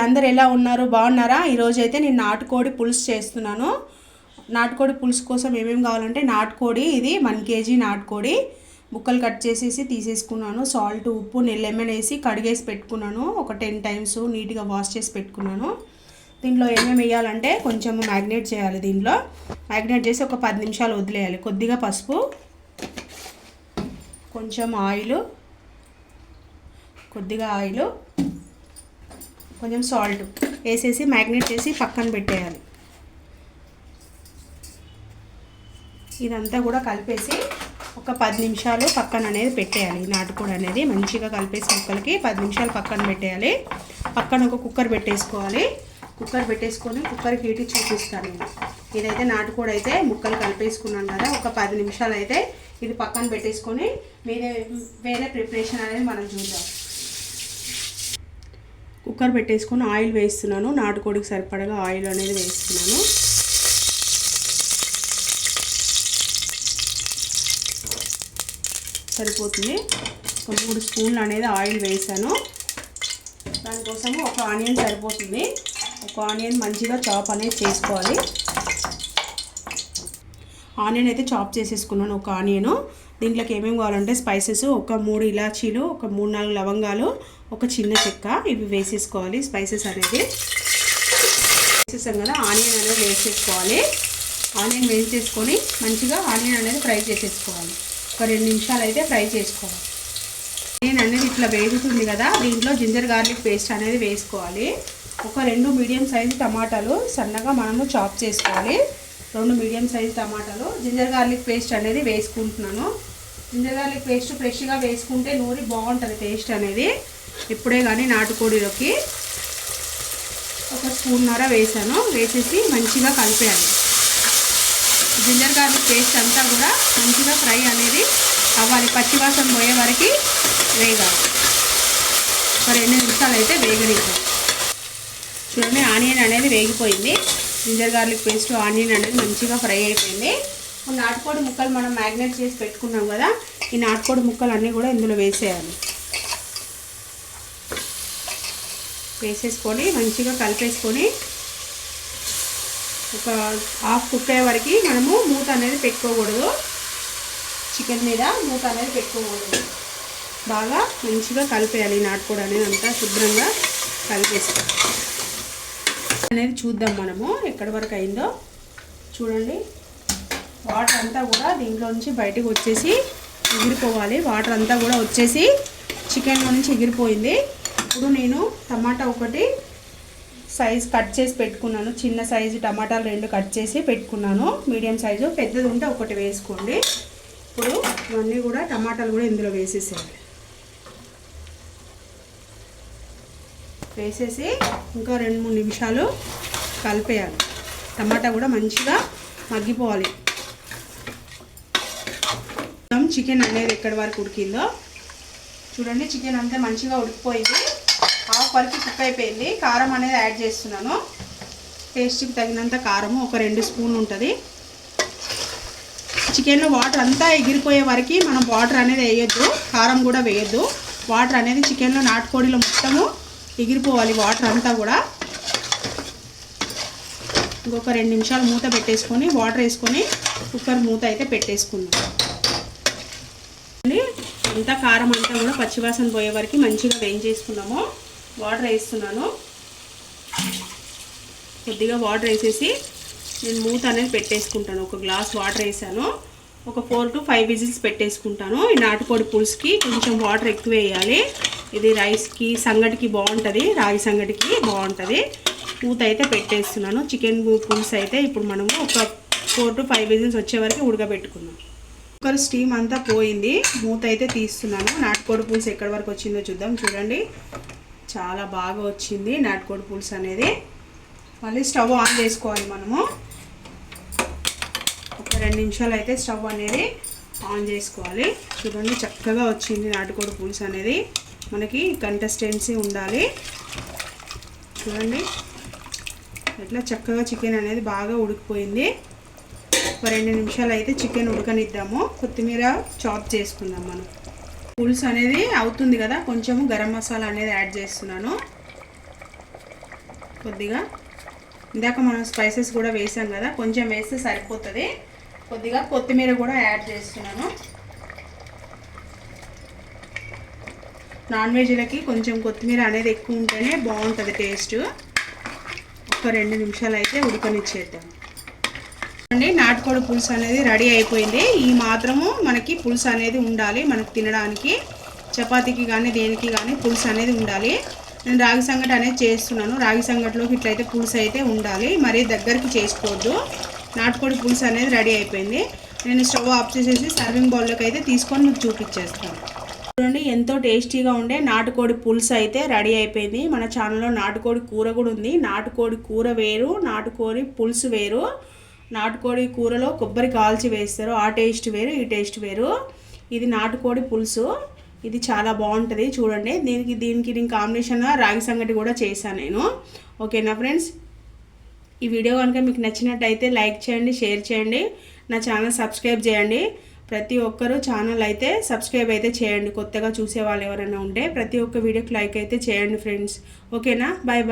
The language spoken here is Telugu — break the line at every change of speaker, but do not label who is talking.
అందరు ఎలా ఉన్నారు? బాగున్నారా? ఈరోజు అయితే నేను నాటుకోడి పులుసు చేస్తున్నాను. నాటుకోడి పులుసు కోసం ఏమేమి కావాలంటే నాటుకోడి, ఇది 1 kg నాటుకోడి ముక్కలు కట్ చేసేసి తీసేసుకున్నాను. సాల్ట్, ఉప్పు, లెమన్ వేసి కడిగేసి పెట్టుకున్నాను. ఒక 10 times నీట్గా వాష్ చేసి పెట్టుకున్నాను. దీంట్లో ఏమేమి వేయాలంటే కొంచెం మ్యాగ్నేట్ చేయాలి. దీంట్లో మ్యాగ్నేట్ చేసి ఒక 10 నిమిషాలు వదిలేయాలి. కొద్దిగా పసుపు, కొంచెం ఆయిల్, కొంచెం సాల్ట్ వేసేసి మ్యాగ్నేట్ చేసి పక్కన పెట్టేయాలి. ఇదంతా కూడా కలిపేసి ఒక 10 నిమిషాలు పక్కన అనేది పెట్టేయాలి. నాటుకోడి అనేది మంచిగా కలిపేసి ముక్కలకి 10 నిమిషాలు పక్కన పెట్టేయాలి. పక్కన ఒక కుక్కర్ పెట్టేసుకోవాలి. కుక్కర్ పెట్టేసుకొని కుక్కర్ హీట్ చూపిస్తాను నేను. ఇదైతే నాటుకోడి అయితే ముక్కలు కలిపేసుకున్నాను కదా, ఒక 10 నిమిషాలు అయితే ఇది పక్కన పెట్టేసుకొని వేరే ప్రిపరేషన్ అనేది మనం చూద్దాం. కుక్కర్ పెట్టేసుకొని ఆయిల్ వేస్తున్నాను. నాటుకోడికి సరిపడగా ఆయిల్ అనేది వేస్తున్నాను. సరిపోతుంది. ఒక 3 స్పూన్లు అనేది ఆయిల్ వేసాను. దానికోసము ఒక ఆనియన్ సరిపోతుంది. ఒక ఆనియన్ మంచిగా చాప్ అనేది చేసుకోవాలి. ఆనియన్ అయితే చాప్ చేసేసుకున్నాను. ఒక ఆనియను. దీంట్లోకి ఏమేమి కావాలంటే స్పైసెస్, ఒక 3 ఇలాచీలు, ఒక 3-4 లవంగాలు, ఒక చిన్న చెక్క, ఇవి వేసేసుకోవాలి. స్పైసెస్ అనేది వేసేసాం కదా, ఆనియన్ అనేది వేసేసుకోవాలి. ఆనియన్ వేసేసుకొని మంచిగా ఆనియన్ అనేది ఫ్రై చేసేసుకోవాలి. ఒక 2 నిమిషాలు అయితే ఫ్రై చేసుకోవాలి. ఆనియన్ అనేది ఇట్లా వేగుతుంది కదా, దీంట్లో జింజర్ గార్లిక్ పేస్ట్ అనేది వేసుకోవాలి. ఒక 2 మీడియం సైజు టమాటాలు సన్నగా మనము చాప్ చేసుకోవాలి. 2 మీడియం సైజు టమాటాలు, జింజర్ గార్లిక్ పేస్ట్ అనేది వేసుకుంటున్నాను. జింజర్ గార్లిక్ పేస్ట్ ఫ్రెష్గా వేసుకుంటే నూరి బాగుంటుంది టేస్ట్ అనేది. ఇప్పుడే కానీ నాటుకోడిలోకి ఒక 1.5 స్పూన్ వేసాను. వేసేసి మంచిగా కలిపేయాలి. జింజర్ గార్లిక్ పేస్ట్ అంతా కూడా మంచిగా ఫ్రై అనేది అవ్వాలి. పచ్చివాసన పోయే వరకు వేగాలి. ఒక 2 నిమిషాలు అయితే వేగనిద్దాం. చూడండి, ఆనియన్ అనేది వేగిపోయింది. జింజర్ గార్లిక్ పేస్ట్, ఆనియన్ అనేది మంచిగా ఫ్రై అయిపోయింది. నాటుకోడి ముక్కలు మనం మ్యాగ్నేట్ చేసి పెట్టుకున్నాం కదా, ఈ నాటుకోడి ముక్కలు అన్నీ కూడా ఇందులో వేసేయాలి. వేసేసుకొని మంచిగా కలిపేసుకొని ఒక హాఫ్ కుక్ అయ్యే వరకు మనము మూత అనేది పెట్టుకోకూడదు. చికెన్ మీద మూత అనేది పెట్టుకోకూడదు. బాగా మంచిగా కలిపేయాలి. నాటుకోడి అనేది అంతా శుభ్రంగా కలిపేసుకోవాలి అనేది చూద్దాం మనము ఎక్కడి వరకు అయిందో. చూడండి, వాటర్ అంతా కూడా దీంట్లో నుంచి బయటకు వచ్చేసి ఎగిరిపోవాలి. వాటర్ అంతా కూడా వచ్చేసి చికెన్లో నుంచి ఎగిరిపోయింది. ఇప్పుడు నేను టమాటా ఒకటి సైజు కట్ చేసి పెట్టుకున్నాను. చిన్న సైజు టమాటాలు 2 కట్ చేసి పెట్టుకున్నాను. మీడియం సైజు, పెద్దది ఉంటే ఒకటి వేసుకోండి. ఇప్పుడు ఇవన్నీ కూడా టమాటాలు కూడా ఇందులో వేసేసేయాలి. వేసేసి ఇంకా 2-3 నిమిషాలు కలిపేయాలి. టమాటా కూడా మంచిగా మగ్గిపోవాలి. చికెన్ అనేది ఎక్కడి వరకు ఉడికిందో చూడండి. చికెన్ అంతా మంచిగా ఉడికిపోయింది. హాఫ్ వరకు కుక్ అయిపోయింది. కారం అనేది యాడ్ చేస్తున్నాను. టేస్ట్కి తగినంత కారము ఒక 2 స్పూన్లు ఉంటుంది. చికెన్లో వాటర్ అంతా ఎగిరిపోయే వరకు మనం వాటర్ అనేది వేయొద్దు, కారం కూడా వేయొద్దు. వాటర్ అనేది చికెన్లో, నాటుకోడిలో మొత్తము ఎగిరిపోవాలి వాటర్ అంతా కూడా. ఇంకొక 2 నిమిషాలు మూత పెట్టేసుకొని వాటర్ వేసుకొని కుక్కర్ మూత అయితే పెట్టేసుకుందాం. అంతా కారం అంతా కూడా పచ్చివాసన పోయే వరకు మంచిగా వేయించేసుకున్నాము. వాటర్ వేస్తున్నాను. కొద్దిగా వాటర్ వేసేసి నేను మూత అనేది పెట్టేసుకుంటాను. ఒక గ్లాస్ వాటర్ వేసాను. ఒక 4 to 5 విజిల్స్ పెట్టేసుకుంటాను. ఈ నాటుకోడి పులుసుకి కొంచెం వాటర్ ఎక్కువ వేయాలి. ఇది రైస్కి, సంగటికి బాగుంటుంది, రాగి సంగటికి బాగుంటుంది. మూత అయితే పెట్టేస్తున్నాను. చికెన్ పులుసు అయితే ఇప్పుడు మనము ఒక 4 to 5 విజిల్స్ వచ్చే వరకు ఉడకబెట్టుకుందాం. కుక్కర్ స్టీమ్ అంతా పోయింది. మూత అయితే తీస్తున్నాను. నాటుకోడి పులుసు ఎక్కడి వరకు వచ్చిందో చూద్దాం. చూడండి, చాలా బాగా వచ్చింది నాటుకోడి పులుసు అనేది. మళ్ళీ స్టవ్ ఆన్ చేసుకోవాలి మనము. ఒక 2 నిమిషాలు అయితే స్టవ్ అనేది ఆన్ చేసుకోవాలి. చూడండి, చక్కగా వచ్చింది నాటుకోడి పులుసు అనేది. మనకి కన్సిస్టెన్సీ ఉండాలి. చూడండి, ఇట్లా చక్కగా చికెన్ అనేది బాగా ఉడికిపోయింది. ఒక 2 నిమిషాలు అయితే చికెన్ ఉడకనిద్దాము. కొత్తిమీర చాప్ చేసుకుందాం మనం. పులుసు అనేది అవుతుంది కదా, కొంచెము గరం మసాలా అనేది యాడ్ చేస్తున్నాను కొద్దిగా. ఇందాక మనం స్పైసెస్ కూడా వేసాం కదా, కొంచెం వేస్తే సరిపోతుంది. కొద్దిగా కొత్తిమీర కూడా యాడ్ చేస్తున్నాను. నాన్ వెజ్లకి కొంచెం కొత్తిమీర అనేది ఎక్కువ ఉంటేనే బాగుంటుంది టేస్ట్. ఒక 2 నిమిషాలు అయితే ఉడకనిచ్చేద్దాం అండి. నాటుకోడి పులుసు అనేది రెడీ అయిపోయింది. ఈ మాత్రము మనకి పులుసు అనేది ఉండాలి, మనకి తినడానికి చపాతీకి కానీ దేనికి కానీ పులుసు అనేది ఉండాలి. నేను రాగి సంగటి అనేది చేస్తున్నాను. రాగి సంగటిలోకి ఇట్లయితే పులుసు అయితే ఉండాలి, మరీ దగ్గరికి చేసుకోవద్దు. నాటుకోడి పులుసు అనేది రెడీ అయిపోయింది. నేను స్టవ్ ఆఫ్ చేసేసి సర్వింగ్ బౌల్లోకి అయితే తీసుకొని మీకు చూపించేస్తాను. చూడండి, ఎంతో టేస్టీగా ఉండే నాటుకోడి పులుసు అయితే రెడీ అయిపోయింది. మన ఛానల్లో నాటుకోడి కూర కూడా ఉంది. నాటుకోడి కూర వేరు, నాటుకోడి పులుసు వేరు. నాటుకోడి కూరలో కొబ్బరి కాల్చి వేస్తారు, ఆ టేస్ట్ వేరు, ఈ టేస్ట్ వేరు. ఇది నాటుకోడి పులుసు, ఇది చాలా బాగుంటుంది. చూడండి, దీనికి నేను కాంబినేషన్గా రాగి సంగటి కూడా చేశాను నేను. ఓకేనా ఫ్రెండ్స్, ఈ వీడియో కనుక మీకు నచ్చినట్టయితే లైక్ చేయండి, షేర్ చేయండి, నా ఛానల్ సబ్స్క్రైబ్ చేయండి. ప్రతి ఒక్కరూ ఛానల్ అయితే సబ్స్క్రైబ్ అయితే చేయండి. కొత్తగా చూసే వాళ్ళు ఎవరైనా ఉంటే ప్రతి ఒక్క వీడియోకి లైక్ అయితే చేయండి ఫ్రెండ్స్. ఓకేనా, బాయ్ బాయ్.